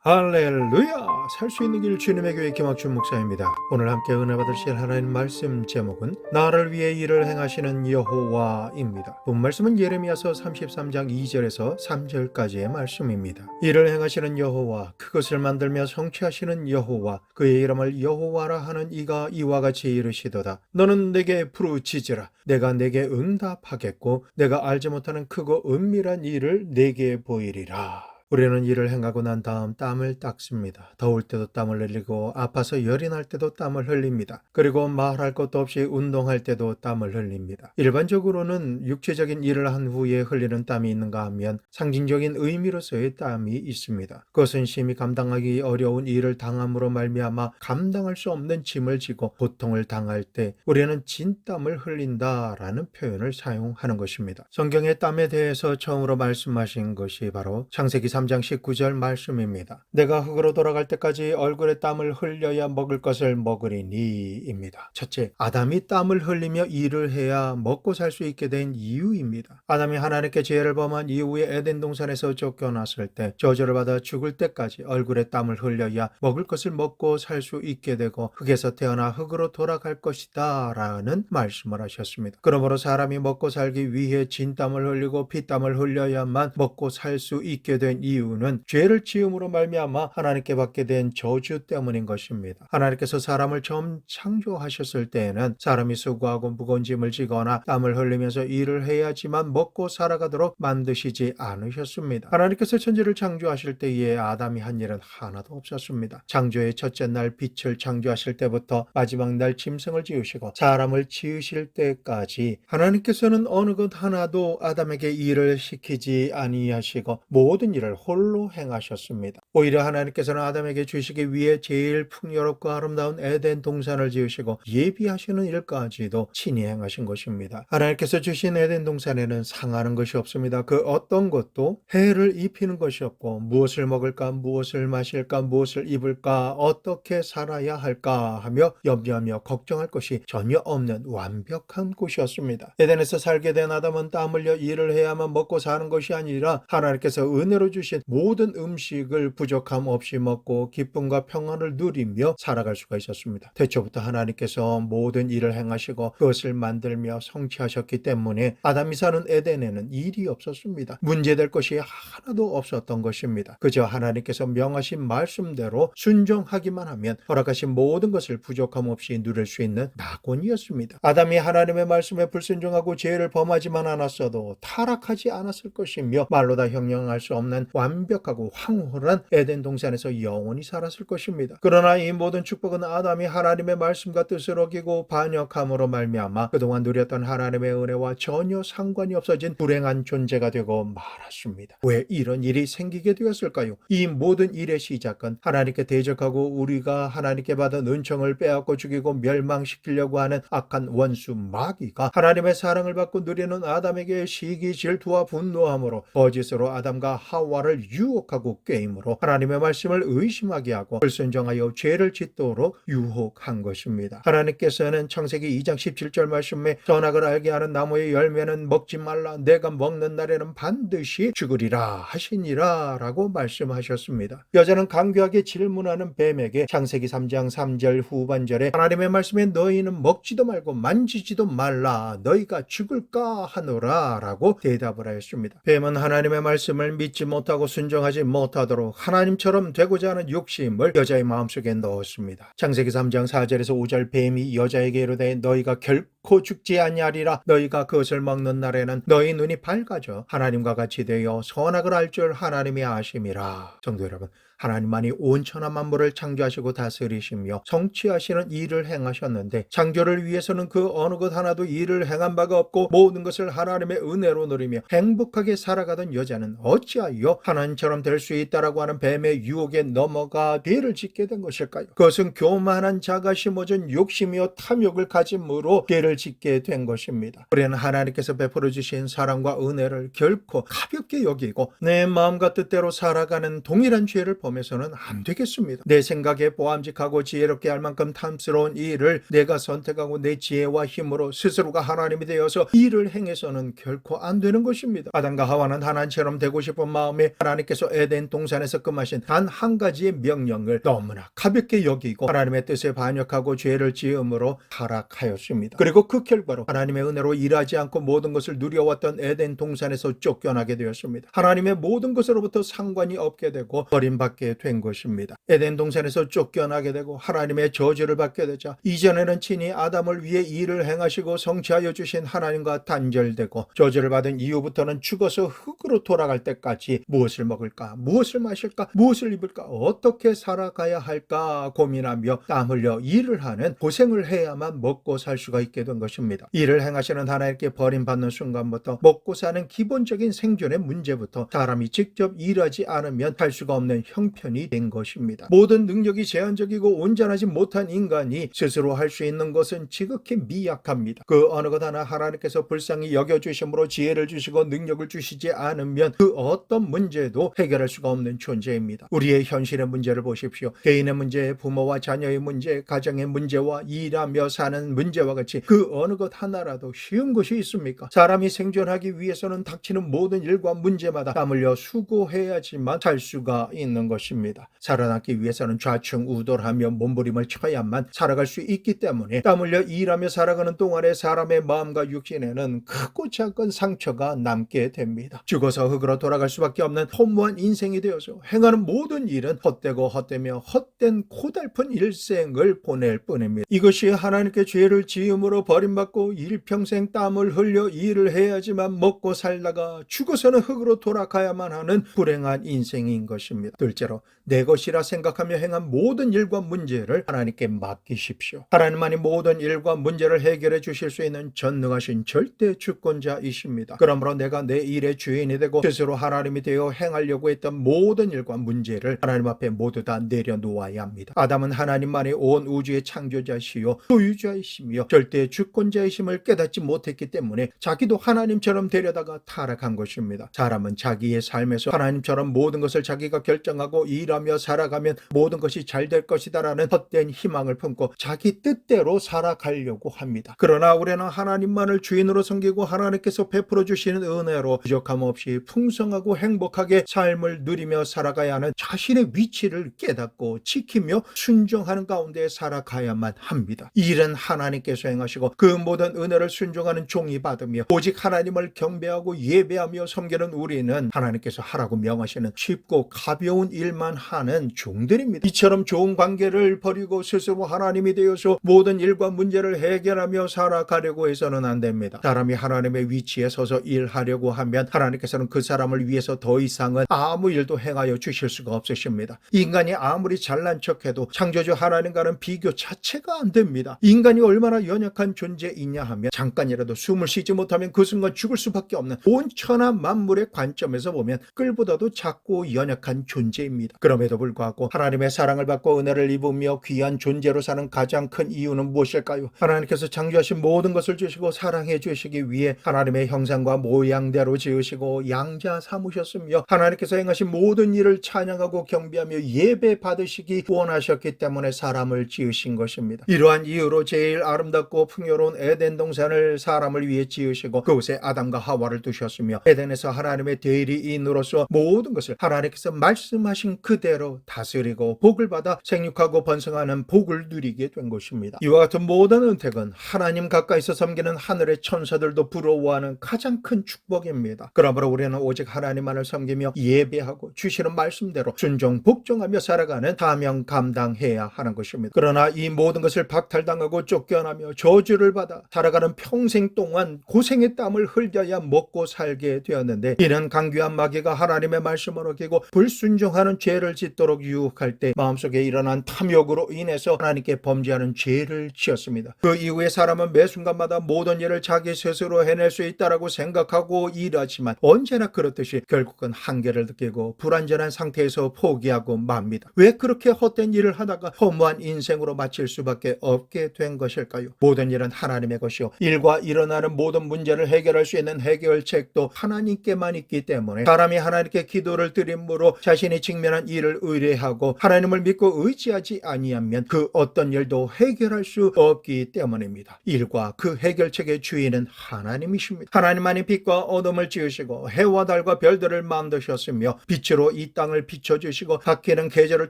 할렐루야! 살 수 있는 길 주님의 교회 김학준 목사입니다. 오늘 함께 은혜 받으실 하나님 말씀 제목은 나를 위해 일을 행하시는 여호와입니다. 본 말씀은 예레미야서 33장 2절에서 3절까지의 말씀입니다. 일을 행하시는 여호와, 그것을 만들며 성취하시는 여호와, 그의 이름을 여호와라 하는 이가 이와 같이 이르시도다. 너는 내게 부르짖으라. 내가 내게 응답하겠고 내가 알지 못하는 크고 은밀한 일을 내게 보이리라. 우리는 일을 행하고 난 다음 땀을 닦습니다. 더울 때도 땀을 흘리고 아파서 열이 날 때도 땀을 흘립니다. 그리고 말할 것도 없이 운동할 때도 땀을 흘립니다. 일반적으로는 육체적인 일을 한 후에 흘리는 땀이 있는가 하면 상징적인 의미로서의 땀이 있습니다. 그것은 심히 감당하기 어려운 일을 당함으로 말미암아 감당할 수 없는 짐을 지고 고통을 당할 때 우리는 진땀을 흘린다라는 표현을 사용하는 것입니다. 성경의 땀에 대해서 처음으로 말씀하신 것이 바로 창세기 3장 19절 말씀입니다. 내가 흙으로 돌아갈 때까지 얼굴에 땀을 흘려야 먹을 것을 먹으리니 입니다. 첫째, 아담이 땀을 흘리며 일을 해야 먹고 살 수 있게 된 이유입니다. 아담이 하나님께 죄를 범한 이후에 에덴 동산에서 쫓겨났을 때 저주를 받아 죽을 때까지 얼굴에 땀을 흘려야 먹을 것을 먹고 살 수 있게 되고 흙에서 태어나 흙으로 돌아갈 것이다 라는 말씀을 하셨습니다. 그러므로 사람이 먹고 살기 위해 진땀을 흘리고 피땀을 흘려야만 먹고 살 수 있게 된 이유는 죄를 지음으로 말미암아 하나님께 받게 된 저주 때문인 것입니다. 하나님께서 사람을 처음 창조하셨을 때에는 사람이 수고하고 무거운 짐을 지거나 땀을 흘리면서 일을 해야지만 먹고 살아가도록 만드시지 않으셨습니다. 하나님께서 천지를 창조하실 때에 아담이 한 일은 하나도 없었습니다. 창조의 첫째 날 빛을 창조하실 때부터 마지막 날 짐승을 지으시고 사람을 지으실 때까지 하나님께서는 어느 것 하나도 아담에게 일을 시키지 아니하시고 모든 일을 홀로 행하셨습니다. 오히려 하나님께서는 아담에게 주시기 위해 제일 풍요롭고 아름다운 에덴 동산을 지으시고 예비하시는 일까지도 친히 행하신 것입니다. 하나님께서 주신 에덴 동산에는 상하는 것이 없습니다. 그 어떤 것도 해를 입히는 것이 없고 무엇을 먹을까, 무엇을 마실까, 무엇을 입을까, 어떻게 살아야 할까 하며 염려하며 걱정할 것이 전혀 없는 완벽한 곳이었습니다. 에덴에서 살게 된 아담은 땀 흘려 일을 해야만 먹고 사는 것이 아니라 하나님께서 은혜로 주신 모든 음식을 부족함 없이 먹고 기쁨과 평안을 누리며 살아갈 수가 있었습니다. 태초부터 하나님께서 모든 일을 행하시고 그것을 만들며 성취하셨기 때문에 아담이 사는 에덴에는 일이 없었습니다. 문제될 것이 하나도 없었던 것입니다. 그저 하나님께서 명하신 말씀대로 순종하기만 하면 허락하신 모든 것을 부족함 없이 누릴 수 있는 낙원이었습니다. 아담이 하나님의 말씀에 불순종하고 죄를 범하지만 않았어도 타락하지 않았을 것이며 말로 다 형용할 수 없는 완벽하고 황홀한 에덴 동산에서 영원히 살았을 것입니다. 그러나 이 모든 축복은 아담이 하나님의 말씀과 뜻을 어기고 반역함으로 말미암아 그동안 누렸던 하나님의 은혜와 전혀 상관이 없어진 불행한 존재가 되고 말았습니다. 왜 이런 일이 생기게 되었을까요? 이 모든 일의 시작은 하나님께 대적하고 우리가 하나님께 받은 은총을 빼앗고 죽이고 멸망시키려고 하는 악한 원수 마귀가 하나님의 사랑을 받고 누리는 아담에게 시기 질투와 분노함으로 거짓으로 아담과 하와를 유혹하고 꾀임으로 하나님의 말씀을 의심하게 하고 불순종하여 죄를 짓도록 유혹한 것입니다. 하나님께서는 창세기 2장 17절 말씀에 선악을 알게 하는 나무의 열매는 먹지 말라, 내가 먹는 날에는 반드시 죽으리라 하시니라 라고 말씀하셨습니다. 여자는 간교하게 질문하는 뱀에게 창세기 3장 3절 후반절에 하나님의 말씀에 너희는 먹지도 말고 만지지도 말라, 너희가 죽을까 하노라 라고 대답을 하였습니다. 뱀은 하나님의 말씀을 믿지 못하고 순종하지 못하도록 하나님처럼 되고자 하는 욕심을 여자의 마음속에 넣었습니다. 창세기 3장 4절에서 5절 뱀이 여자에게 이르되 너희가 결코 죽지 아니하리라, 너희가 그것을 먹는 날에는 너희 눈이 밝아져 하나님과 같이 되어 선악을 알 줄 하나님이 아심이라. 성도 여러분, 하나님만이 온 천하 만물을 창조하시고 다스리시며 성취하시는 일을 행하셨는데 창조를 위해서는 그 어느 것 하나도 일을 행한 바가 없고 모든 것을 하나님의 은혜로 누리며 행복하게 살아가던 여자는 어찌하여 하나님처럼 될 수 있다라고 하는 뱀의 유혹에 넘어가 죄를 짓게 된 것일까요? 그것은 교만한 자가 심어준 욕심이요 탐욕을 가짐으로 죄를 죄를 짓게 된 것입니다. 우리는 하나님께서 베풀어 주신 사랑과 은혜를 결코 가볍게 여기고 내 마음과 뜻대로 살아가는 동일한 죄를 범해서는 안 되겠습니다. 내 생각에 보암직하고 지혜롭게 할 만큼 탐스러운 일을 내가 선택하고 내 지혜와 힘으로 스스로가 하나님이 되어서 일을 행해서는 결코 안 되는 것입니다. 아담과 하와는 하나님처럼 되고 싶은 마음에 하나님께서 에덴 동산에서 금하신 단 한 가지의 명령을 너무나 가볍게 여기고 하나님의 뜻에 반역하고 죄를 지음으로 타락하였습니다. 그리고 그 결과로 하나님의 은혜로 일하지 않고 모든 것을 누려왔던 에덴 동산에서 쫓겨나게 되었습니다. 하나님의 모든 것으로부터 상관이 없게 되고 버림받게 된 것입니다. 에덴 동산에서 쫓겨나게 되고 하나님의 저주를 받게 되자 이전에는 친히 아담을 위해 일을 행하시고 성취하여 주신 하나님과 단절되고 저주를 받은 이후부터는 죽어서 흙으로 돌아갈 때까지 무엇을 먹을까, 무엇을 마실까, 무엇을 입을까, 어떻게 살아가야 할까 고민하며 땀 흘려 일을 하는 고생을 해야만 먹고 살 수가 있게 된 것입니다. 일을 행하시는 하나님께 버림받는 순간부터 먹고 사는 기본적인 생존의 문제부터 사람이 직접 일하지 않으면 할 수가 없는 형편이 된 것입니다. 모든 능력이 제한적이고 온전하지 못한 인간이 스스로 할 수 있는 것은 지극히 미약합니다. 그 어느 것 하나 하나님께서 불쌍히 여겨주심으로 지혜를 주시고 능력을 주시지 않으면 그 어떤 문제도 해결할 수가 없는 존재입니다. 우리의 현실의 문제를 보십시오. 개인의 문제, 부모와 자녀의 문제, 가정의 문제와 일하며 사는 문제와 같이 그 어느 것 하나라도 쉬운 것이 있습니까? 사람이 생존하기 위해서는 닥치는 모든 일과 문제마다 땀 흘려 수고해야지만 살 수가 있는 것입니다. 살아남기 위해서는 좌충우돌하며 몸부림을 쳐야만 살아갈 수 있기 때문에 땀 흘려 일하며 살아가는 동안에 사람의 마음과 육신에는 크고 작은 상처가 남게 됩니다. 죽어서 흙으로 돌아갈 수밖에 없는 허무한 인생이 되어서 행하는 모든 일은 헛되고 헛되며 헛된 고달픈 일생을 보낼 뿐입니다. 이것이 하나님께 죄를 지음으로 버림받고 일평생 땀을 흘려 일을 해야지만 먹고 살다가 죽어서는 흙으로 돌아가야만 하는 불행한 인생인 것입니다. 둘째로 내 것이라 생각하며 행한 모든 일과 문제를 하나님께 맡기십시오. 하나님만이 모든 일과 문제를 해결해 주실 수 있는 전능하신 절대 주권자이십니다. 그러므로 내가 내 일의 주인이 되고 스스로 하나님이 되어 행하려고 했던 모든 일과 문제를 하나님 앞에 모두 다 내려놓아야 합니다. 아담은 하나님만이 온 우주의 창조자시요 소유자이시며 절대 주권자이심을 깨닫지 못했기 때문에 자기도 하나님처럼 되려다가 타락한 것입니다. 사람은 자기의 삶에서 하나님처럼 모든 것을 자기가 결정하고 일하며 살아가면 모든 것이 잘 될 것이다라는 헛된 희망을 품고 자기 뜻대로 살아가려고 합니다. 그러나 우리는 하나님만을 주인으로 섬기고 하나님께서 베풀어 주시는 은혜로 부족함 없이 풍성하고 행복하게 삶을 누리며 살아가야 하는 자신의 위치를 깨닫고 지키며 순종하는 가운데 살아가야만 합니다. 이 일은 하나님께서 행하시고 그 모든 은혜를 순종하는 종이 받으며 오직 하나님을 경배하고 예배하며 섬기는 우리는 하나님께서 하라고 명하시는 쉽고 가벼운 일만 하는 종들입니다. 이처럼 좋은 관계를 버리고 스스로 하나님이 되어서 모든 일과 문제를 해결하며 살아가려고 해서는 안 됩니다. 사람이 하나님의 위치에 서서 일하려고 하면 하나님께서는 그 사람을 위해서 더 이상은 아무 일도 행하여 주실 수가 없으십니다. 인간이 아무리 잘난 척해도 창조주 하나님과는 비교 자체가 안 됩니다. 인간이 얼마나 연약한 존재이냐 하면 잠깐이라도 숨을 쉬지 못하면 그 순간 죽을 수밖에 없는 온 천하 만물의 관점에서 보면 끌보다도 작고 연약한 존재입니다. 그럼에도 불구하고 하나님의 사랑을 받고 은혜를 입으며 귀한 존재로 사는 가장 큰 이유는 무엇일까요? 하나님께서 창조하신 모든 것을 주시고 사랑해 주시기 위해 하나님의 형상과 모양대로 지으시고 양자 삼으셨으며 하나님께서 행하신 모든 일을 찬양하고 경배하며 예배 받으시기 원하셨기 때문에 사람을 지으신 것입니다. 이러한 이유로 제일 아름답고 풍요로운 에덴 동산을 사람을 위해 지으시고 그곳에 아담과 하와를 두셨으며 에덴에서 하나님의 대리인으로서 모든 것을 하나님께서 말씀하신 그대로 다스리고 복을 받아 생육하고 번성하는 복을 누리게 된 것입니다. 이와 같은 모든 은택은 하나님 가까이서 섬기는 하늘의 천사들도 부러워하는 가장 큰 축복입니다. 그러므로 우리는 오직 하나님만을 섬기며 예배하고 주시는 말씀대로 순종 복종하며 살아가는 사명 감당해야 하는 것입니다. 그러나 이 모든 것을 박탈당하고 쫓겨나며 저주를 받아 살아가는 평생 동안 고생의 땀을 흘려야 먹고 살게 되었는데 이는 강귀한 마귀가 하나님의 말씀을 어기고 불순종하는 죄를 짓도록 유혹할 때 마음속에 일어난 탐욕으로 인해서 하나님께 범죄하는 죄를 지었습니다. 그 이후에 사람은 매 순간마다 모든 일을 자기 스스로 해낼 수 있다라고 생각하고 일하지만 언제나 그렇듯이 결국은 한계를 느끼고 불완전한 상태에서 포기하고 맙니다. 왜 그렇게 헛된 일을 하다가 허무한 인생으로 마칠 수밖에 없게 된 것일까요? 모든 일은 일은 하나님의 것이요 일과 일어나는 모든 문제를 해결할 수 있는 해결책도 하나님께만 있기 때문에 사람이 하나님께 기도를 드림으로 자신이 직면한 일을 의뢰하고 하나님을 믿고 의지하지 아니하면 그 어떤 일도 해결할 수 없기 때문입니다. 일과 그 해결책의 주인은 하나님이십니다. 하나님만이 빛과 어둠을 지으시고 해와 달과 별들을 만드셨으며 빛으로 이 땅을 비춰주시고 바뀌는 계절을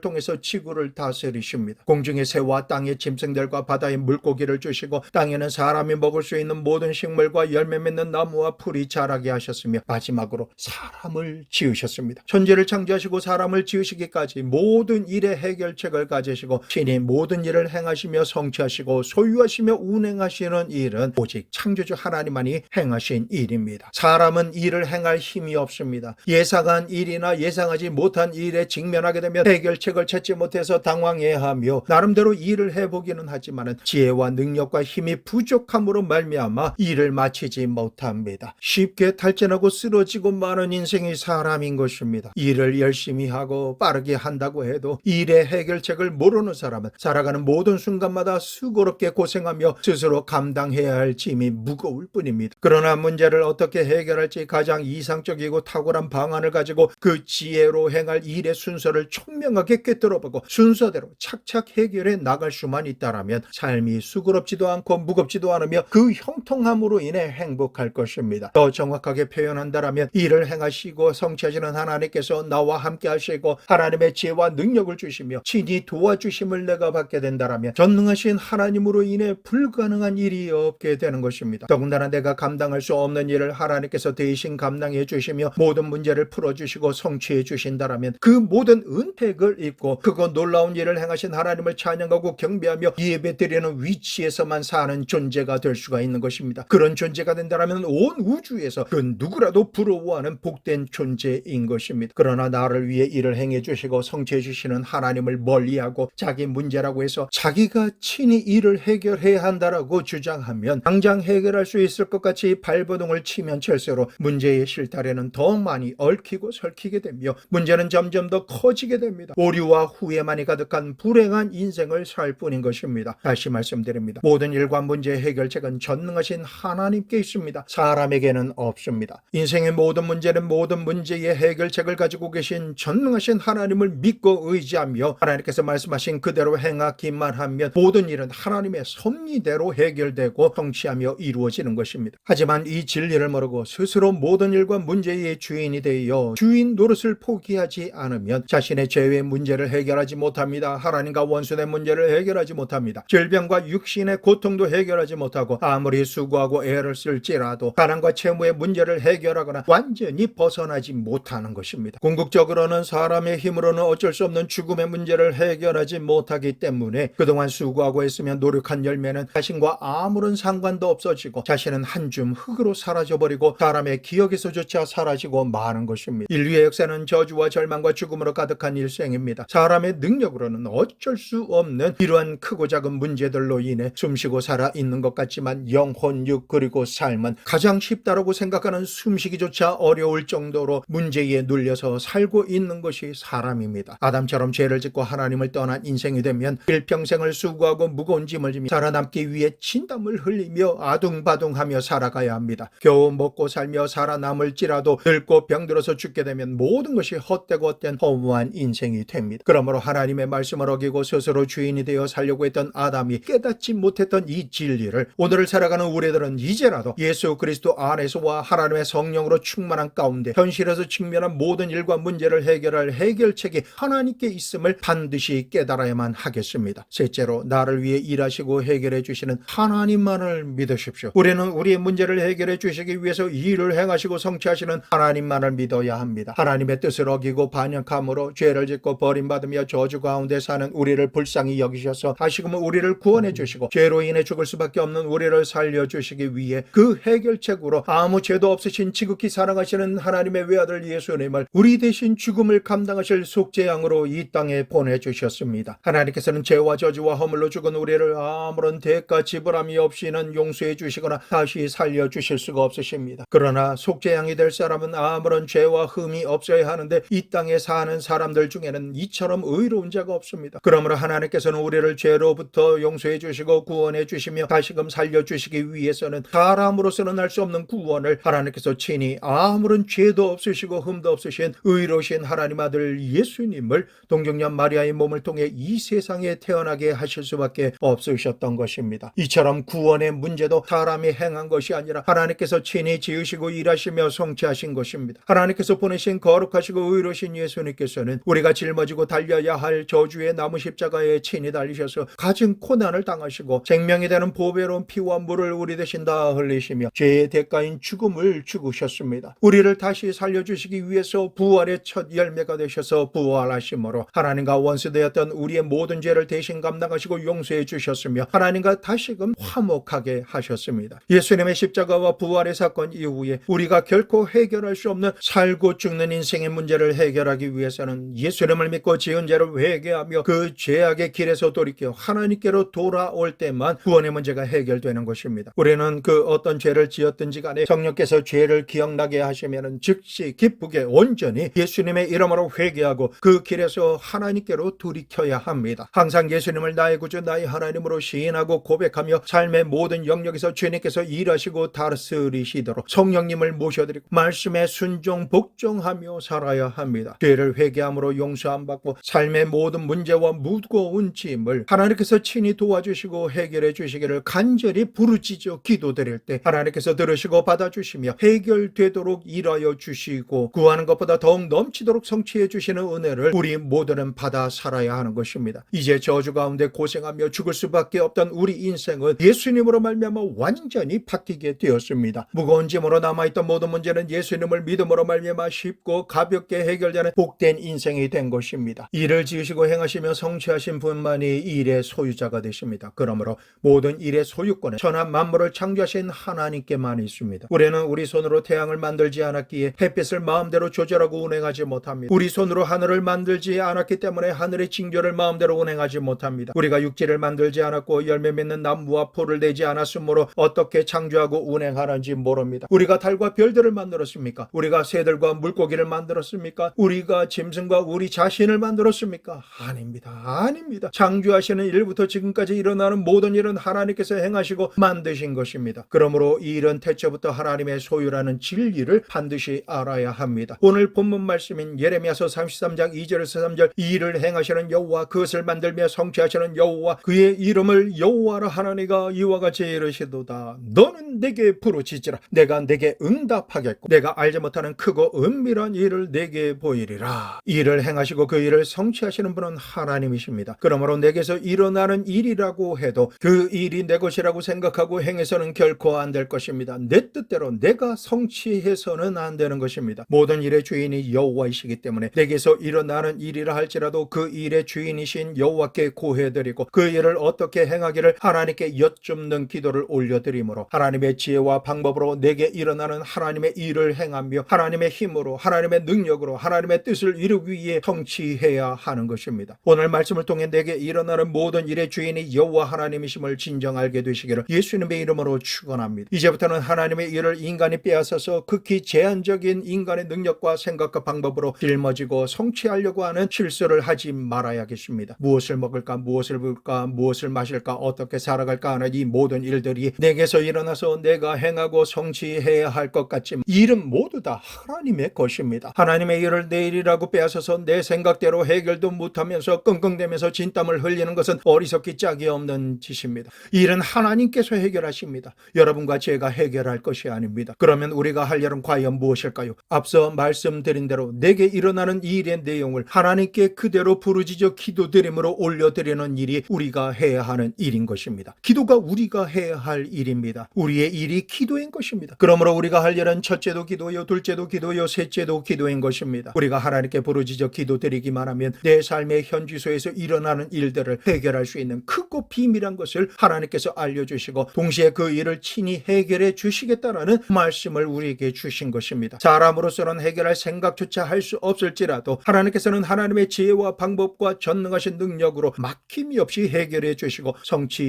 통해서 지구를 다스리십니다. 공중의 새와 땅의 짐승들과 바다의 물고기를 주시고 땅에는 사람이 먹을 수 있는 모든 식물과 열매 맺는 나무와 풀이 자라게 하셨으며 마지막으로 사람을 지으셨습니다. 천지를 창조하시고 사람을 지으시기까지 모든 일의 해결책을 가지시고 신이 모든 일을 행하시며 성취하시고 소유하시며 운행하시는 일은 오직 창조주 하나님만이 행하신 일입니다. 사람은 일을 행할 힘이 없습니다. 예상한 일이나 예상하지 못한 일에 직면하게 되면 해결책을 찾지 못해서 당황해하며 나름대로 일을 해보기는 하지만 지혜와 능력과 힘이 부족함으로 말미암아 일을 마치지 못합니다. 쉽게 탈진하고 쓰러지고 마는 인생이 사람인 것입니다. 일을 열심히 하고 빠르게 한다고 해도 일의 해결책을 모르는 사람은 살아가는 모든 순간마다 수고롭게 고생하며 스스로 감당해야 할 짐이 무거울 뿐입니다. 그러나 문제를 어떻게 해결할지 가장 이상적이고 탁월한 방안을 가지고 그 지혜로 행할 일의 순서를 총명하게 꿰뚫어보고 순서대로 착착 해결해 나갈 수만 있다라면 삶이 수고롭지도 않고 무겁지도 않으며 그 형통함으로 인해 행복할 것입니다. 더 정확하게 표현한다라면 일을 행하시고 성취하시는 하나님께서 나와 함께 하시고 하나님의 지혜와 능력을 주시며 친히 도와주심을 내가 받게 된다라면 전능하신 하나님으로 인해 불가능한 일이 없게 되는 것입니다. 더군다나 내가 감당할 수 없는 일을 하나님께서 대신 감당해 주시며 모든 문제를 풀어주시고 성취해 주신다라면 그 모든 은택을 입고 그거 놀라운 일을 행하신 하나님을 찬양하고 경배하며 예배드리는 위치에서만 사는 존재가 될 수가 있는 것입니다. 그런 존재가 된다면 온 우주에서 그 누구라도 부러워하는 복된 존재인 것입니다. 그러나 나를 위해 일을 행해 주시고 성취해 주시는 하나님을 멀리하고 자기 문제라고 해서 자기가 친히 일을 해결해야 한다라고 주장하면 당장 해결할 수 있을 것 같이 발버둥을 치면 칠수록 문제의 실타래는 더 많이 얽히고 설키게 되며 문제는 점점 더 커지게 됩니다. 오류와 후회만이 가득한 불행한 인생을 살 뿐인 것입니다. 다시 말씀드립니다. 모든 일과 문제의 해결책은 전능하신 하나님께 있습니다. 사람에게는 없습니다. 인생의 모든 문제는 모든 문제의 해결책을 가지고 계신 전능하신 하나님을 믿고 의지하며 하나님께서 말씀하신 그대로 행하기만 하면 모든 일은 하나님의 섭리대로 해결되고 성취하며 이루어지는 것입니다. 하지만 이 진리를 모르고 스스로 모든 일과 문제의 주인이 되어 주인 노릇을 포기하지 않으면 자신의 죄의 문제를 해결하지 못합니다. 하나님과 원수의 문제를 해결하지 못합니다. 질병과 육신의 고통도 해결하지 못하고 아무리 수고하고 애를 쓸지라도 가난과 채무의 문제를 해결하거나 완전히 벗어나지 못하는 것입니다. 궁극적으로는 사람의 힘으로는 어쩔 수 없는 죽음의 문제를 해결하지 못하기 때문에 그동안 수고하고 했으면 노력한 열매는 자신과 아무런 상관도 없어지고 자신은 한 줌 흙으로 사라져버리고 사람의 기억에서조차 사라지고 마는 것입니다. 인류의 역사는 저주와 절망과 죽음으로 가득한 일생입니다. 사람의 능력으로는 어쩔 수 없는 이러한 크고 작은 문제들로 인해 숨쉬고 살아있는 것 같지만 영혼, 육 그리고 삶은 가장 쉽다라고 생각하는 숨쉬기조차 어려울 정도로 문제에 눌려서 살고 있는 것이 사람입니다. 아담처럼 죄를 짓고 하나님을 떠난 인생이 되면 일평생을 수고하고 무거운 짐을 지며 살아남기 위해 진땀을 흘리며 아둥바둥하며 살아가야 합니다. 겨우 먹고 살며 살아남을지라도 늙고 병들어서 죽게 되면 모든 것이 헛되고 헛된 허무한 인생이 됩니다. 그러므로 하나님의 말씀을 어기고 스스로 주인이 되어 살려고 했던 아담이 깨닫지 못했던 이 진리를 오늘을 살아가는 우리들은 이제라도 예수 그리스도 안에서와 하나님의 성령으로 충만한 가운데 현실에서 직면한 모든 일과 문제를 해결할 해결책이 하나님께 있음을 반드시 깨달아야만 하겠습니다. 셋째로 나를 위해 일하시고 해결해 주시는 하나님만을 믿으십시오. 우리는 우리의 문제를 해결해 주시기 위해서 일을 행하시고 성취하시는 하나님만을 믿어야 합니다. 하나님의 뜻을 어기고 반역함으로 죄를 짓고 버림받으며 저주 가운데 사는 우리를 불쌍히 여기셔서 다시금 우리를 구원해 주시고 죄로 인해 죽을 수밖에 없는 우리를 살려주시기 위해 그 해결책으로 아무 죄도 없으신 지극히 사랑하시는 하나님의 외아들 예수님을 우리 대신 죽음을 감당하실 속죄양으로 이 땅에 보내주셨습니다. 하나님께서는 죄와 저주와 허물로 죽은 우리를 아무런 대가 지불함이 없이는 용서해 주시거나 다시 살려주실 수가 없으십니다. 그러나 속죄양이 될 사람은 아무런 죄와 흠이 없어야 하는데 이 땅에 사는 사람들 중에는 이처럼 의로운 자가 없습니다. 그러므로 하나님께서는 우리를 죄로부터 용서해 주시고 구원해 주시고 도와주시며 다시금 살려주시기 위해서는 사람으로서는 할 수 없는 구원을 하나님께서 친히 아무런 죄도 없으시고 흠도 없으신 의로우신 하나님 아들 예수님을 동정녀 마리아의 몸을 통해 이 세상에 태어나게 하실 수밖에 없으셨던 것입니다. 이처럼 구원의 문제도 사람이 행한 것이 아니라 하나님께서 친히 지으시고 일하시며 성취하신 것입니다. 하나님께서 보내신 거룩하시고 의로우신 예수님께서는 우리가 짊어지고 달려야 할 저주의 나무 십자가에 친히 달리셔서 가진 고난을 당하시고 생명이 되는 보배로운 피와 물을 우리 대신 다 흘리시며 죄의 대가인 죽음을 죽으셨습니다. 우리를 다시 살려주시기 위해서 부활의 첫 열매가 되셔서 부활하심으로 하나님과 원수되었던 우리의 모든 죄를 대신 감당하시고 용서해 주셨으며 하나님과 다시금 화목하게 하셨습니다. 예수님의 십자가와 부활의 사건 이후에 우리가 결코 해결할 수 없는 살고 죽는 인생의 문제를 해결하기 위해서는 예수님을 믿고 지은 죄를 회개하며 그 죄악의 길에서 돌이켜 하나님께로 돌아올 때만 구원의 문제가 해결되는 것입니다. 우리는 그 어떤 죄를 지었든지 간에 성령께서 죄를 기억나게 하시면 즉시 기쁘게 온전히 예수님의 이름으로 회개하고 그 길에서 하나님께로 돌이켜야 합니다. 항상 예수님을 나의 구주 나의 하나님으로 시인하고 고백하며 삶의 모든 영역에서 주님께서 일하시고 다스리시도록 성령님을 모셔드리고 말씀에 순종 복종하며 살아야 합니다. 죄를 회개함으로 용서함 받고 삶의 모든 문제와 무거운 짐을 하나님께서 친히 도와주시고 해결해 주시기를 간절히 부르짖어 기도드릴 때 하나님께서 들으시고 받아주시며 해결되도록 일하여 주시고 구하는 것보다 더욱 넘치도록 성취해 주시는 은혜를 우리 모두는 받아 살아야 하는 것입니다. 이제 저주 가운데 고생하며 죽을 수밖에 없던 우리 인생은 예수님으로 말미암아 완전히 바뀌게 되었습니다. 무거운 짐으로 남아있던 모든 문제는 예수님을 믿음으로 말미암아 쉽고 가볍게 해결되는 복된 인생이 된 것입니다. 일을 지으시고 행하시며 성취하신 분만이 일의 소유자가 되십니다. 그러므로 모든 일의 소유권은 천하 만물을 창조하신 하나님께만 있습니다. 우리는 우리 손으로 태양을 만들지 않았기에 햇빛을 마음대로 조절하고 운행하지 못합니다. 우리 손으로 하늘을 만들지 않았기 때문에 하늘의 징조를 마음대로 운행하지 못합니다. 우리가 육지를 만들지 않았고 열매 맺는 나무와 풀을 내지 않았으므로 어떻게 창조하고 운행하는지 모릅니다. 우리가 달과 별들을 만들었습니까? 우리가 새들과 물고기를 만들었습니까? 우리가 짐승과 우리 자신을 만들었습니까? 아닙니다. 창조하시는 일부터 지금까지 일어나는 모든 일은 하나님께서 행하시고 만드신 것입니다. 그러므로 이 일은 태초부터 하나님의 소유라는 진리를 반드시 알아야 합니다. 오늘 본문 말씀인 예레미야서 33장 2절에서 3절 이 일을 행하시는 여호와 그것을 만들며 성취하시는 여호와 그의 이름을 여호와라 하나니가 이와 같이 이르시도다. 너는 내게 부르짖으라. 내가 내게 응답하겠고 내가 알지 못하는 크고 은밀한 일을 내게 보이리라. 이 일을 행하시고 그 일을 성취하시는 분은 하나님이십니다. 그러므로 내게서 일어나는 일이라고 해도 그 일이 내 것이라고 생각하고 행해서는 결코 안 될 것입니다. 내 뜻대로 내가 성취해서는 안 되는 것입니다. 모든 일의 주인이 여호와이시기 때문에 내게서 일어나는 일이라 할지라도 그 일의 주인이신 여호와께 고해드리고 그 일을 어떻게 행하기를 하나님께 여쭙는 기도를 올려드리므로 하나님의 지혜와 방법으로 내게 일어나는 하나님의 일을 행하며 하나님의 힘으로 하나님의 능력으로 하나님의 뜻을 이루기 위해 성취해야 하는 것입니다. 오늘 말씀을 통해 내게 일어나는 모든 일의 주인이 여호와 하나님이심을 진정 알게 되시기를 예수님의 이름으로 축원합니다. 이제부터는 하나님의 일을 인간이 빼앗아서 극히 제한적인 인간의 능력과 생각과 방법으로 짊어지고 성취하려고 하는 실수를 하지 말아야겠습니다. 무엇을 먹을까, 무엇을 볼까, 무엇을 마실까, 어떻게 살아갈까 하는 이 모든 일들이 내게서 일어나서 내가 행하고 성취해야 할 것 같지만 일은 모두 다 하나님의 것입니다. 하나님의 일을 내 일이라고 빼앗아서 내 생각대로 해결도 못하면서 끙끙대면서 진땀을 흘리는 것은 어리석기 짝이 없는 짓입니다. 일은 하나님께서 해결하십니다. 여러분과 제가 해결할 것이 아닙니다. 그러면 우리가 할 일은 과연 무엇일까요? 앞서 말씀드린 대로 내게 일어나는 이 일의 내용을 하나님께 그대로 부르짖어 기도드림으로 올려드리는 일이 우리가 해야 하는 일인 것입니다. 기도가 우리가 해야 할 일입니다. 우리의 일이 기도인 것입니다. 그러므로 우리가 할 일은 첫째도 기도요, 둘째도 기도요, 셋째도 기도인 것입니다. 우리가 하나님께 부르짖어 기도드리기만 하면 내 삶의 현지소에서 일어나는 일들을 해결할 수 있는 크고 비밀한 것을 하나님께서 알려주시고 동시에 그 일을 친히 해결해 주시겠다라는 말씀을 우리에게 주신 것입니다. 사람으로서는 해결할 생각조차 할 수 없을지라도 하나님께서는 하나님의 지혜와 방법과 전능하신 능력으로 막힘이 없이 해결해 주시고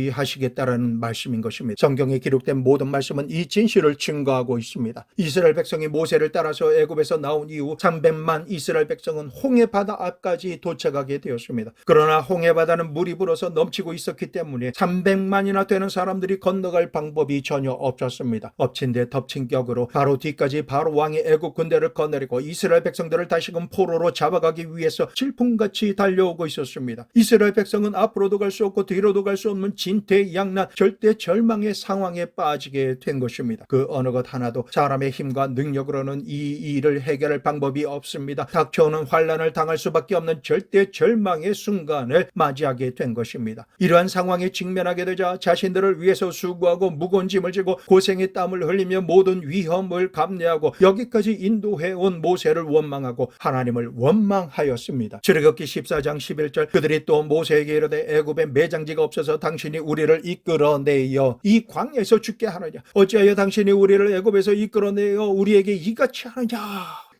성취하시겠다라는 말씀인 것입니다. 성경에 기록된 모든 말씀은 이 진실을 증거하고 있습니다. 이스라엘 백성이 모세를 따라서 애굽에서 나온 이후 300만 이스라엘 백성은 홍해 바다 앞까지 도착하게 되었습니다. 그러나 홍해 바다는 물이 불어서 넘치고 있었기 때문에 300 200만이나 되는 사람들이 건너갈 방법이 전혀 없었습니다. 엎친 데 덮친 격으로 바로 뒤까지 바로 왕의 애국 군대를 거느리고 이스라엘 백성들을 다시금 포로로 잡아가기 위해서 질풍같이 달려오고 있었습니다. 이스라엘 백성은 앞으로도 갈 수 없고 뒤로도 갈 수 없는 진퇴양난 절대 절망의 상황에 빠지게 된 것입니다. 그 어느 것 하나도 사람의 힘과 능력으로는 이 일을 해결할 방법이 없습니다. 닥쳐오는 환란을 당할 수밖에 없는 절대 절망의 순간을 맞이하게 된 것입니다. 이러한 상황에 직면하게 되자 자신들을 위해서 수고하고 무거운 짐을 지고 고생의 땀을 흘리며 모든 위험을 감내하고 여기까지 인도해온 모세를 원망하고 하나님을 원망하였습니다. 출애굽기 14장 11절 그들이 또 모세에게 이르되 애굽에 매장지가 없어서 당신이 우리를 이끌어내어 이 광야에서 죽게 하느냐 어찌하여 당신이 우리를 애굽에서 이끌어내어 우리에게 이같이 하느냐.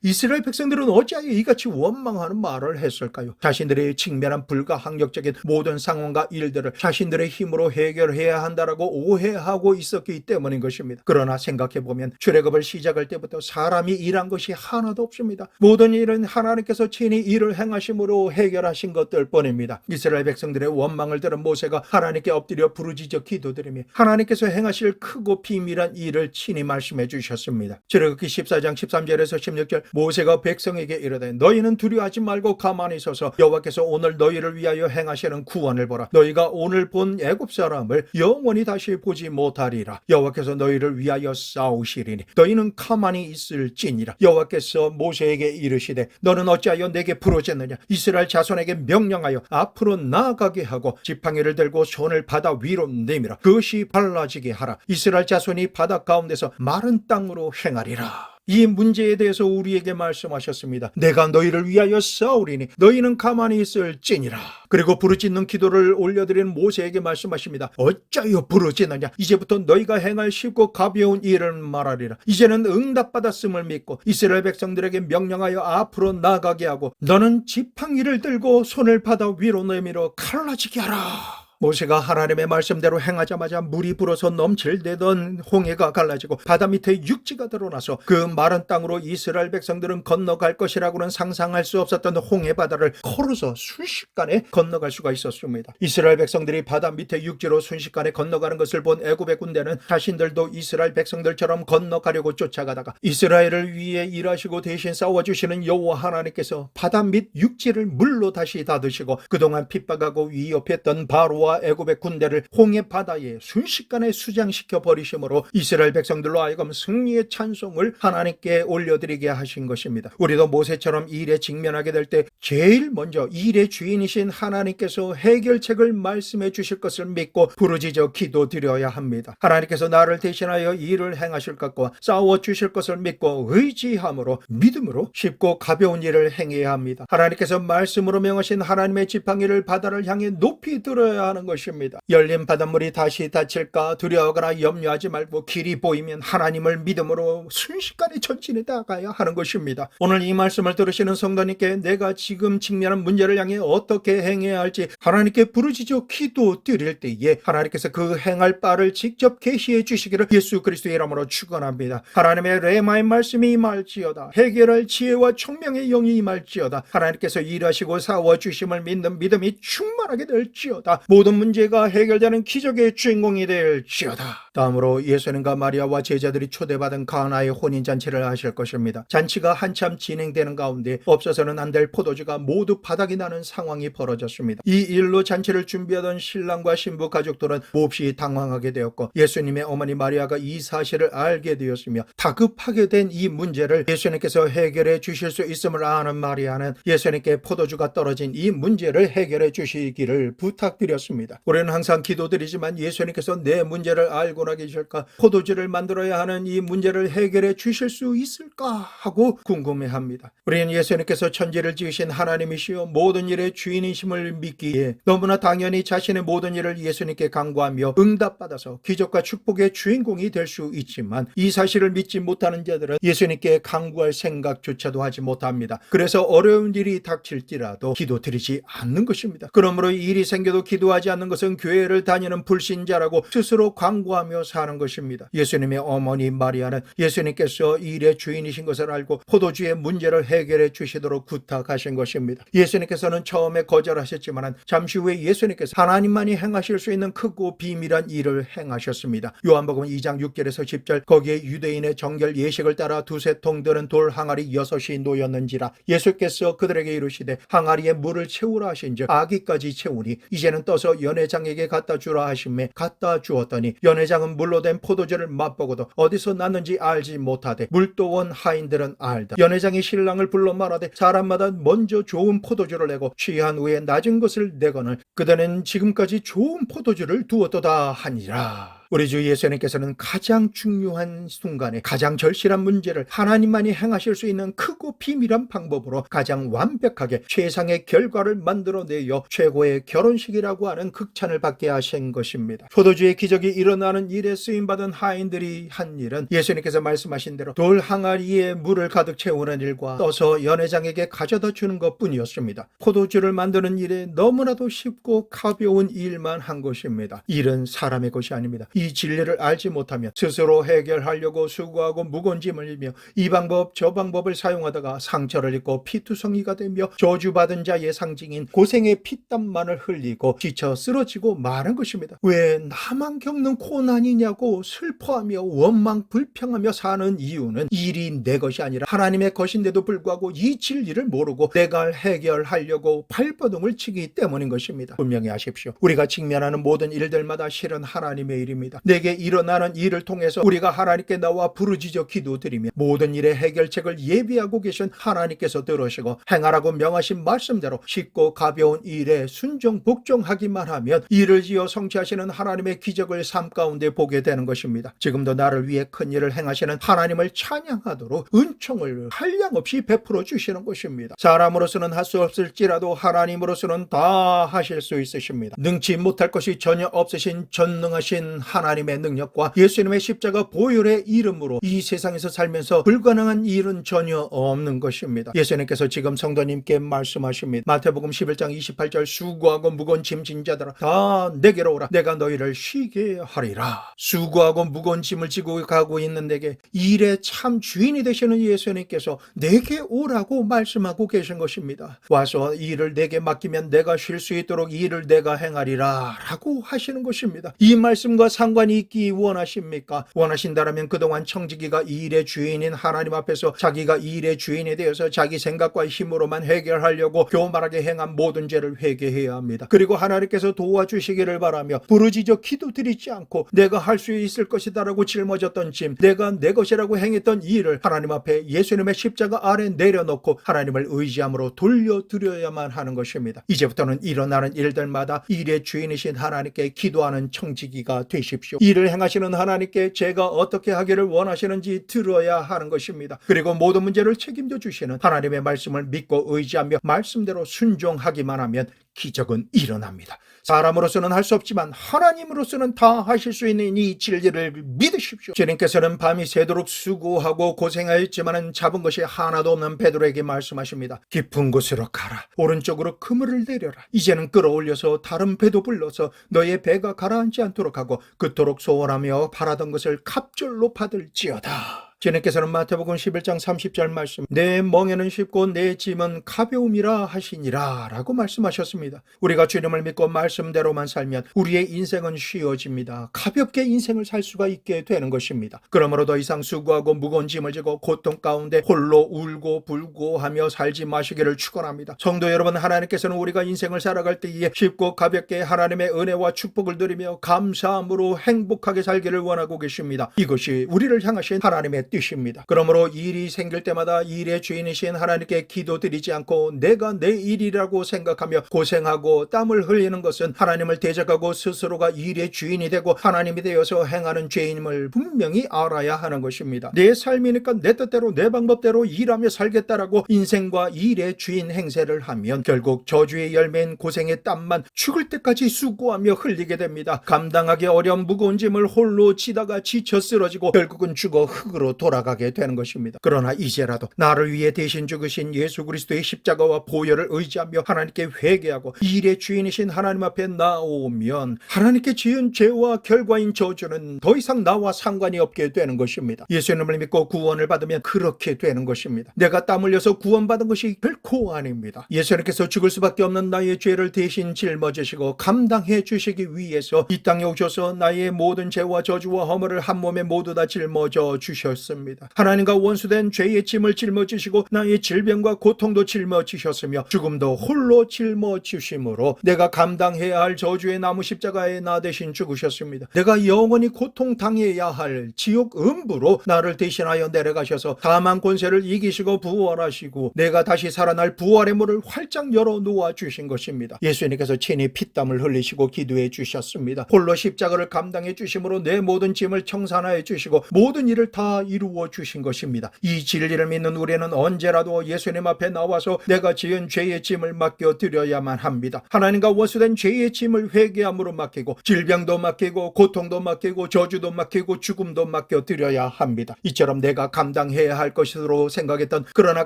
이스라엘 백성들은 어찌하여 이같이 원망하는 말을 했을까요? 자신들이 직면한 불가항력적인 모든 상황과 일들을 자신들의 힘으로 해결해야 한다라고 오해하고 있었기 때문인 것입니다. 그러나 생각해보면 출애굽을 시작할 때부터 사람이 일한 것이 하나도 없습니다. 모든 일은 하나님께서 친히 일을 행하심으로 해결하신 것들 뿐입니다. 이스라엘 백성들의 원망을 들은 모세가 하나님께 엎드려 부르짖어 기도드리며 하나님께서 행하실 크고 비밀한 일을 친히 말씀해 주셨습니다. 출애굽기 14장 13절에서 16절 모세가 백성에게 이르되 너희는 두려워하지 말고 가만히 서서 여호와께서 오늘 너희를 위하여 행하시는 구원을 보라. 너희가 오늘 본 애굽 사람을 영원히 다시 보지 못하리라. 여호와께서 너희를 위하여 싸우시리니 너희는 가만히 있을지니라. 여호와께서 모세에게 이르시되 너는 어찌하여 내게 부르짖느냐. 이스라엘 자손에게 명령하여 앞으로 나아가게 하고 지팡이를 들고 손을 바다 위로 내밀어 그것이 발라지게 하라. 이스라엘 자손이 바다 가운데서 마른 땅으로 행하리라. 이 문제에 대해서 우리에게 말씀하셨습니다. 내가 너희를 위하여 싸우리니 너희는 가만히 있을지니라. 그리고 부르짖는 기도를 올려드리는 모세에게 말씀하십니다. 어찌하여 부르짖느냐. 이제부터 너희가 행할 쉽고 가벼운 일을 말하리라. 이제는 응답받았음을 믿고 이스라엘 백성들에게 명령하여 앞으로 나가게 하고 너는 지팡이를 들고 손을 바다 위로 내밀어 갈라지게 하라. 모세가 하나님의 말씀대로 행하자마자 물이 불어서 넘칠대던 홍해가 갈라지고 바다 밑에 육지가 드러나서 그 마른 땅으로 이스라엘 백성들은 건너갈 것이라고는 상상할 수 없었던 홍해 바다를 걸어서 순식간에 건너갈 수가 있었습니다. 이스라엘 백성들이 바다 밑에 육지로 순식간에 건너가는 것을 본 애굽의 군대는 자신들도 이스라엘 백성들처럼 건너가려고 쫓아가다가 이스라엘을 위해 일하시고 대신 싸워주시는 여호와 하나님께서 바다 밑 육지를 물로 다시 닫으시고 그동안 핍박하고 위협했던 바로와 애굽의 군대를 홍해 바다에 순식간에 수장시켜 버리심으로 이스라엘 백성들로 하여금 승리의 찬송을 하나님께 올려드리게 하신 것입니다. 우리도 모세처럼 일에 직면하게 될 때 제일 먼저 일의 주인이신 하나님께서 해결책을 말씀해 주실 것을 믿고 부르짖어 기도드려야 합니다. 하나님께서 나를 대신하여 일을 행하실 것과 싸워 주실 것을 믿고 의지함으로 믿음으로 쉽고 가벼운 일을 행해야 합니다. 하나님께서 말씀으로 명하신 하나님의 지팡이를 바다를 향해 높이 들어야 하는 것입니다. 열린 바닷물이 다시 닫힐까 두려워하거나 염려하지 말고 길이 보이면 하나님을 믿음으로 순식간에 전진해 나가야 하는 것입니다. 오늘 이 말씀을 들으시는 성도님께 내가 지금 직면한 문제를 향해 어떻게 행해야 할지 하나님께 부르짖어 기도드릴 때에 하나님께서 그 행할 바를 직접 계시해 주시기를 예수 그리스도의 이름으로 축원합니다. 하나님의 레마의 말씀이 임할지어다. 해결할 지혜와 총명의 영이 임할지어다. 하나님께서 일하시고 싸워 주심을 믿는 믿음이 충만하게 될지어다. 모든 문제가 해결되는 기적의 주인공이 될지어다. 다음으로 예수님과 마리아와 제자들이 초대받은 가나의 혼인잔치를 하실 것입니다. 잔치가 한참 진행되는 가운데 없어서는 안 될 포도주가 모두 바닥이 나는 상황이 벌어졌습니다. 이 일로 잔치를 준비하던 신랑과 신부 가족들은 몹시 당황하게 되었고 예수님의 어머니 마리아가 이 사실을 알게 되었으며 다급하게 된 이 문제를 예수님께서 해결해 주실 수 있음을 아는 마리아는 예수님께 포도주가 떨어진 이 문제를 해결해 주시기를 부탁드렸습니다. 우리는 항상 기도드리지만 예수님께서 내 문제를 알고나 계실까? 포도주를 만들어야 하는 이 문제를 해결해 주실 수 있을까? 하고 궁금해합니다. 우리는 예수님께서 천지를 지으신 하나님이시여 모든 일의 주인이심을 믿기에 너무나 당연히 자신의 모든 일을 예수님께 간구하며 응답받아서 기적과 축복의 주인공이 될 수 있지만 이 사실을 믿지 못하는 자들은 예수님께 간구할 생각조차도 하지 못합니다. 그래서 어려운 일이 닥칠지라도 기도드리지 않는 것입니다. 그러므로 일이 생겨도 기도하지 않는 것은 교회를 다니는 불신자라고 스스로 간구하며 수고하며 사는 것입니다. 예수님의 어머니 마리아는 예수님께서 일의 주인이신 것을 알고 포도주의 문제를 해결해 주시도록 부탁하신 것입니다. 예수님께서는 처음에 거절하셨지만 잠시 후에 예수님께서 하나님만이 행하실 수 있는 크고 비밀한 일을 행하셨습니다. 요한복음 2장 6절에서 10절, 거기에 유대인의 정결 예식을 따라 두세 통 드는 돌 항아리 6이 놓였는지라. 예수께서 그들에게 이르시되 항아리에 물을 채우라 하신즉 아기까지 채우니 이제는 떠서 연회장에게 갖다 주라 하심에 갖다 주었더니 연회장은 물로 된 포도주를 맛보고도 어디서 났는지 알지 못하되 물도원 하인들은 알다. 연회장이 신랑을 불러 말하되 사람마다 먼저 좋은 포도주를 내고 취한 후에 낮은 것을 내거늘 그들은 지금까지 좋은 포도주를 두었도다 하니라. 우리 주 예수님께서는 가장 중요한 순간에 가장 절실한 문제를 하나님만이 행하실 수 있는 크고 비밀한 방법으로 가장 완벽하게 최상의 결과를 만들어내어 최고의 결혼식이라고 하는 극찬을 받게 하신 것입니다. 포도주의 기적이 일어나는 일에 쓰임받은 하인들이 한 일은 예수님께서 말씀하신 대로 돌 항아리에 물을 가득 채우는 일과 떠서 연회장에게 가져다 주는 것뿐이었습니다. 포도주를 만드는 일에 너무나도 쉽고 가벼운 일만 한 것입니다. 일은 사람의 것이 아닙니다. 이 진리를 알지 못하면 스스로 해결하려고 수고하고 무거운 짐을 지며 이 방법 저 방법을 사용하다가 상처를 입고 피투성이가 되며 저주받은 자의 상징인 고생의 피땀만을 흘리고 지쳐 쓰러지고 마는 것입니다. 왜 나만 겪는 고난이냐고 슬퍼하며 원망 불평하며 사는 이유는 일이 내 것이 아니라 하나님의 것인데도 불구하고 이 진리를 모르고 내가 해결하려고 발버둥을 치기 때문인 것입니다. 분명히 아십시오. 우리가 직면하는 모든 일들마다 실은 하나님의 일입니다. 내게 일어나는 일을 통해서 우리가 하나님께 나와 부르짖어 기도드리며 모든 일의 해결책을 예비하고 계신 하나님께서 들으시고 행하라고 명하신 말씀대로 쉽고 가벼운 일에 순종 복종하기만 하면 일을 지어 성취하시는 하나님의 기적을 삶 가운데 보게 되는 것입니다. 지금도 나를 위해 큰 일을 행하시는 하나님을 찬양하도록 은총을 한량없이 베풀어 주시는 것입니다. 사람으로서는 할 수 없을지라도 하나님으로서는 다 하실 수 있으십니다. 능치 못할 것이 전혀 없으신 전능하신 하나님의 능력과 예수님의 십자가 보혈의 이름으로 이 세상에서 살면서 불가능한 일은 전혀 없는 것입니다. 예수님께서 지금 성도님께 말씀하십니다. 마태복음 11장 28절, 수고하고 무거운 짐진 자들아 다 내게로 오라 내가 너희를 쉬게 하리라. 수고하고 무거운 짐을 지고 가고 있는 내게 일의 참 주인이 되시는 예수님께서 내게 오라고 말씀하고 계신 것입니다. 와서 일을 내게 맡기면 내가 쉴 수 있도록 일을 내가 행하리라 라고 하시는 것입니다. 이 말씀과 상관이 있기 원하십니까? 원하신다라면 그동안 청지기가 이 일의 주인인 하나님 앞에서 자기가 이 일의 주인이 되어서 자기 생각과 힘으로만 해결하려고 교만하게 행한 모든 죄를 회개해야 합니다. 그리고 하나님께서 도와주시기를 바라며 부르짖어 기도드리지 않고 내가 할 수 있을 것이다 라고 짊어졌던 짐, 내가 내 것이라고 행했던 일을 하나님 앞에 예수님의 십자가 아래 내려놓고 하나님을 의지함으로 돌려드려야만 하는 것입니다. 이제부터는 일어나는 일들마다 일의 주인이신 하나님께 기도하는 청지기가 되십시오. 일을 행하시는 하나님께 제가 어떻게 하기를 원하시는지 들어야 하는 것입니다. 그리고 모든 문제를 책임져 주시는 하나님의 말씀을 믿고 의지하며 말씀대로 순종하기만 하면 기적은 일어납니다. 사람으로서는 할 수 없지만 하나님으로서는 다 하실 수 있는 이 진리를 믿으십시오. 주님께서는 밤이 새도록 수고하고 고생하였지만 잡은 것이 하나도 없는 베드로에게 말씀하십니다. 깊은 곳으로 가라. 오른쪽으로 그물을 내려라. 이제는 끌어올려서 다른 배도 불러서 너의 배가 가라앉지 않도록 하고 그토록 소원하며 바라던 것을 갑절로 받을지어다. 주님께서는 마태복음 11장 30절 말씀, 내 멍에는 쉽고 내 짐은 가벼움이라 하시니라 라고 말씀하셨습니다. 우리가 주님을 믿고 말씀대로만 살면 우리의 인생은 쉬워집니다. 가볍게 인생을 살 수가 있게 되는 것입니다. 그러므로 더 이상 수고하고 무거운 짐을 지고 고통 가운데 홀로 울고 불고 하며 살지 마시기를 축원합니다. 성도 여러분, 하나님께서는 우리가 인생을 살아갈 때에 쉽고 가볍게 하나님의 은혜와 축복을 누리며 감사함으로 행복하게 살기를 원하고 계십니다. 이것이 우리를 향하신 하나님의 뜻입니다. 그러므로 일이 생길 때마다 일의 주인이신 하나님께 기도드리지 않고 내가 내 일이라고 생각하며 고생하고 땀을 흘리는 것은 하나님을 대적하고 스스로가 일의 주인이 되고 하나님이 되어서 행하는 죄임을 분명히 알아야 하는 것입니다. 내 삶이니까 내 뜻대로 내 방법대로 일하며 살겠다라고 인생과 일의 주인 행세를 하면 결국 저주의 열매인 고생의 땀만 죽을 때까지 수고하며 흘리게 됩니다. 감당하기 어려운 무거운 짐을 홀로 지다가 지쳐 쓰러지고 결국은 죽어 흙으로 돌아가게 되는 것입니다. 그러나 이제라도 나를 위해 대신 죽으신 예수 그리스도의 십자가와 보혈을 의지하며 하나님께 회개하고 이 일의 주인이신 하나님 앞에 나오면 하나님께 지은 죄와 결과인 저주는 더 이상 나와 상관이 없게 되는 것입니다. 예수님을 믿고 구원을 받으면 그렇게 되는 것입니다. 내가 땀 흘려서 구원받은 것이 결코 아닙니다. 예수님께서 죽을 수밖에 없는 나의 죄를 대신 짊어지시고 감당해 주시기 위해서 이 땅에 오셔서 나의 모든 죄와 저주와 허물을 한 몸에 모두 다 짊어져 주셨습니다. 하나님과 원수된 죄의 짐을 짊어지시고 나의 질병과 고통도 짊어지셨으며 죽음도 홀로 짊어지심으로 내가 감당해야 할 저주의 나무 십자가에 나 대신 죽으셨습니다. 내가 영원히 고통당해야 할 지옥 음부로 나를 대신하여 내려가셔서 사망 권세를 이기시고 부활하시고 내가 다시 살아날 부활의 문을 활짝 열어 놓아 주신 것입니다. 예수님께서 친히 피땀을 흘리시고 기도해 주셨습니다. 홀로 십자가를 감당해 주심으로 내 모든 짐을 청산하여 주시고 모든 일을 다 이루어 주신 것입니다. 이 진리를 믿는 우리는 언제라도 예수님 앞에 나와서 내가 지은 죄의 짐을 맡겨 드려야만 합니다. 하나님과 원수된 죄의 짐을 회개함으로 맡기고 질병도 맡기고 고통도 맡기고 저주도 맡기고 죽음도 맡겨 드려야 합니다. 이처럼 내가 감당해야 할 것으로 생각했던, 그러나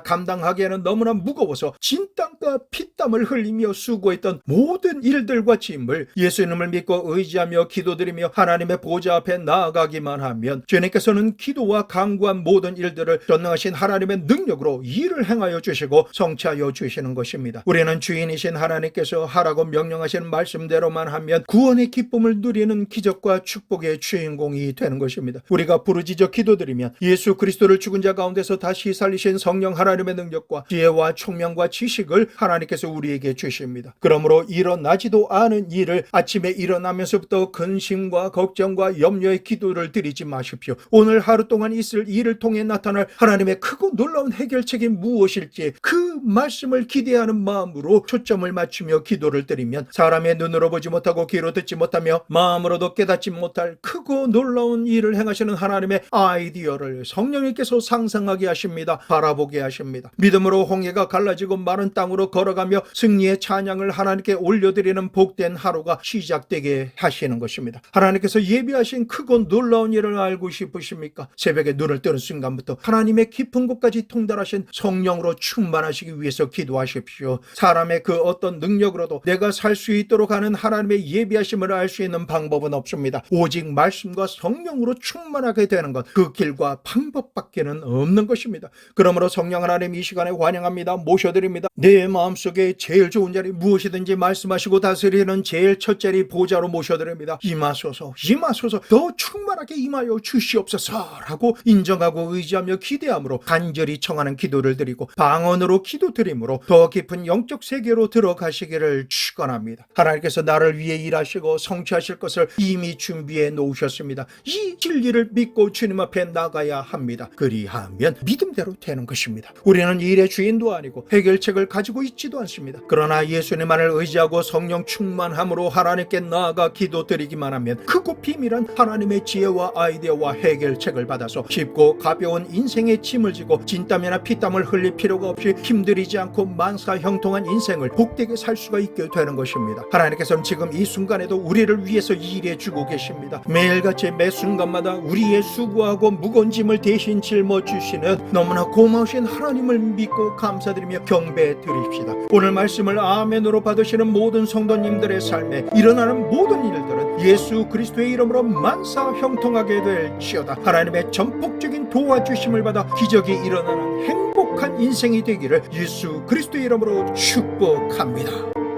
감당하기에는 너무나 무거워서 진땀과 피땀을 흘리며 수고했던 모든 일들과 짐을 예수님을 믿고 의지하며 기도드리며 하나님의 보좌 앞에 나아가기만 하면 주님께서는 기도와 간구한 모든 일들을 전능하신 하나님의 능력으로 일을 행하여 주시고 성취하여 주시는 것입니다. 우리는 주인이신 하나님께서 하라고 명령하시는 말씀대로만 하면 구원의 기쁨을 누리는 기적과 축복의 주인공이 되는 것입니다. 우리가 부르짖어 기도드리면 예수 그리스도를 죽은 자 가운데서 다시 살리신 성령 하나님의 능력과 지혜와 총명과 지식을 하나님께서 우리에게 주십니다. 그러므로 일어나지도 않은 일을 아침에 일어나면서부터 근심과 걱정과 염려의 기도를 드리지 마십시오. 오늘 하루 동안 있을 일을 통해 나타날 하나님의 크고 놀라운 해결책이 무엇일지 그 말씀을 기대하는 마음으로 초점을 맞추며 기도를 드리면 사람의 눈으로 보지 못하고 귀로 듣지 못하며 마음으로도 깨닫지 못할 크고 놀라운 일을 행하시는 하나님의 아이디어를 성령님께서 상상하게 하십니다. 바라보게 하십니다. 믿음으로 홍해가 갈라지고 마른 땅으로 걸어가며 승리의 찬양을 하나님께 올려드리는 복된 하루가 시작되게 하시는 것입니다. 하나님께서 예비하신 크고 놀라운 일을 알고 싶으십니까? 새벽에 눈을 뜨는 순간부터 하나님의 깊은 곳까지 통달하신 성령으로 충만하시기 위해서 기도하십시오. 사람의 그 어떤 능력으로도 내가 살 수 있도록 하는 하나님의 예비하심을 알 수 있는 방법은 없습니다. 오직 말씀과 성령으로 충만하게 되는 것, 그 길과 방법밖에는 없는 것입니다. 그러므로 성령 하나님 이 시간에 환영합니다. 모셔드립니다. 내 마음속에 제일 좋은 자리 무엇이든지 말씀하시고 다스리는 제일 첫 자리 보좌로 모셔드립니다. 임하소서, 임하소서, 더 충만하게 임하여 주시옵소서라고 인정하고 의지하며 기대함으로 간절히 청하는 기도를 드리고 방언으로 기도드림으로 더 깊은 영적 세계로 들어가시기를 축원합니다. 하나님께서 나를 위해 일하시고 성취하실 것을 이미 준비해 놓으셨습니다. 이 진리를 믿고 주님 앞에 나가야 합니다. 그리하면 믿음대로 되는 것입니다. 우리는 일의 주인도 아니고 해결책을 가지고 있지도 않습니다. 그러나 예수님만을 의지하고 성령 충만함으로 하나님께 나아가 기도드리기만 하면 크고 비밀한 하나님의 지혜와 아이디어와 해결책을 받아서 쉽고 가벼운 인생의 짐을 지고 진땀이나 피땀을 흘릴 필요가 없이 힘들이지 않고 만사 형통한 인생을 복되게 살 수가 있게 되는 것입니다. 하나님께서는 지금 이 순간에도 우리를 위해서 일해 주고 계십니다. 매일같이 매 순간마다 우리의 수고하고 무거운 짐을 대신 짊어주시는 너무나 고마우신 하나님을 믿고 감사드리며 경배해 드립시다. 오늘 말씀을 아멘으로 받으시는 모든 성도님들의 삶에 일어나는 모든 일들은 예수 그리스도의 이름으로 만사 형통하게 될지어다. 하나님의 전폭적인 도와주심을 받아 기적이 일어나는 행복한 인생이 되기를 예수 그리스도의 이름으로 축복합니다.